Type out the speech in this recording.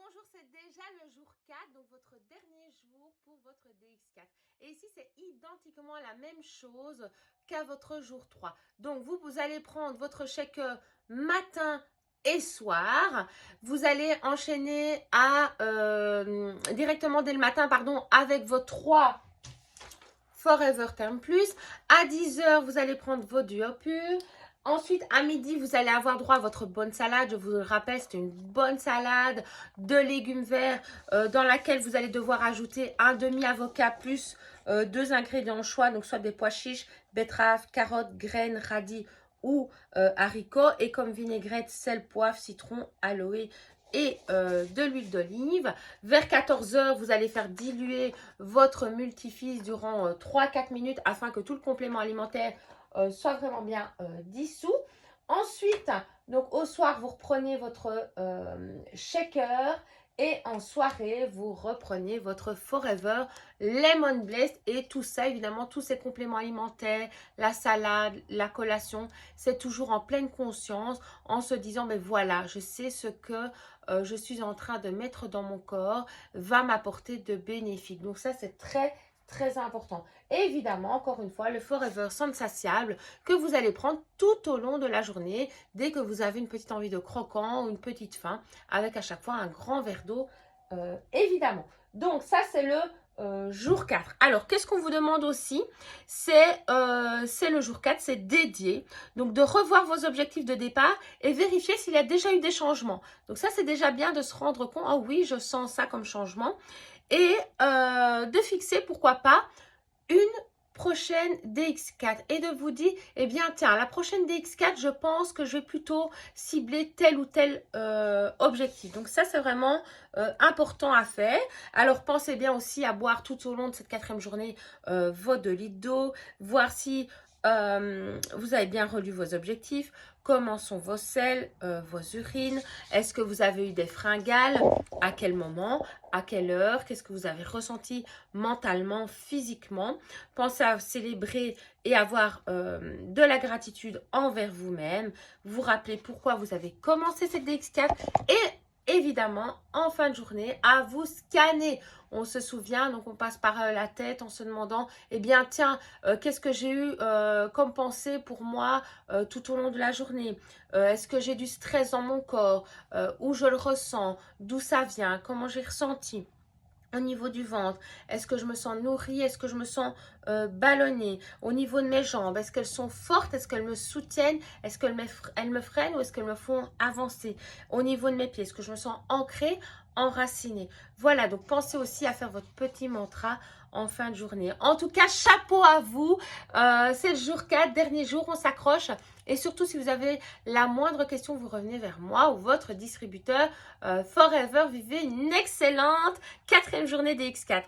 Bonjour, c'est déjà le jour 4, donc votre dernier jour pour votre DX4. Et ici, c'est identiquement la même chose qu'à votre jour 3. Donc, vous allez prendre votre shaker matin et soir. Vous allez enchaîner directement dès le matin, avec vos 3 Forever Term Plus. À 10 h, vous allez prendre vos duos purs. Ensuite, à midi, vous allez avoir droit à votre bonne salade. Je vous le rappelle, c'est une bonne salade de légumes verts dans laquelle vous allez devoir ajouter un demi-avocat plus 2 ingrédients au choix. Donc, soit des pois chiches, betteraves, carottes, graines, radis ou haricots. Et comme vinaigrette, sel, poivre, citron, aloe et de l'huile d'olive. Vers 14 h, vous allez faire diluer votre multifils durant 3-4 minutes afin que tout le complément alimentaire soit vraiment bien dissous. Ensuite, donc au soir, vous reprenez votre shaker et en soirée, vous reprenez votre Forever Lemon Blast et tout ça, évidemment, tous ces compléments alimentaires, la salade, la collation, c'est toujours en pleine conscience en se disant, mais voilà, je sais ce que je suis en train de mettre dans mon corps va m'apporter de bénéfiques. Donc ça, c'est très important. Et évidemment, encore une fois, le Forever Sensatiable que vous allez prendre tout au long de la journée, dès que vous avez une petite envie de croquant ou une petite faim, avec à chaque fois un grand verre d'eau, évidemment. Donc ça, c'est le jour 4. Alors, qu'est-ce qu'on vous demande aussi? C'est le jour 4, c'est dédié. Donc, de revoir vos objectifs de départ et vérifier s'il y a déjà eu des changements. Donc, ça, c'est déjà bien de se rendre compte, ah oui, je sens ça comme changement. Et de fixer, pourquoi pas, une prochaine DX4 et de vous dire, eh bien, tiens, la prochaine DX4, je pense que je vais plutôt cibler tel ou tel objectif. Donc, ça, c'est vraiment important à faire. Alors, pensez bien aussi à boire tout au long de cette 4e journée vos 2 litres d'eau, voir si vous avez bien relu vos objectifs, comment sont vos selles, vos urines, est-ce que vous avez eu des fringales, à quel moment, à quelle heure, qu'est-ce que vous avez ressenti mentalement, physiquement. Pensez à célébrer et avoir de la gratitude envers vous-même. Vous rappelez pourquoi vous avez commencé cette DX4 et évidemment, en fin de journée, à vous scanner. On se souvient, donc on passe par la tête en se demandant, eh bien, tiens, qu'est-ce que j'ai eu comme pensée pour moi tout au long de la journée? Est-ce que j'ai du stress dans mon corps? Où je le ressens? D'où ça vient? Comment j'ai ressenti? Au niveau du ventre, est-ce que je me sens nourrie? Est-ce que je me sens ballonnée? Au niveau de mes jambes, est-ce qu'elles sont fortes? Est-ce qu'elles me soutiennent? Est-ce qu'elles me freinent ou est-ce qu'elles me font avancer? Au niveau de mes pieds, est-ce que je me sens ancrée, enracinée? Voilà, donc pensez aussi à faire votre petit mantra en fin de journée. En tout cas, chapeau à vous. C'est le jour 4, dernier jour, on s'accroche. Et surtout, si vous avez la moindre question, vous revenez vers moi ou votre distributeur Forever. Vivez une excellente 4e journée des X4.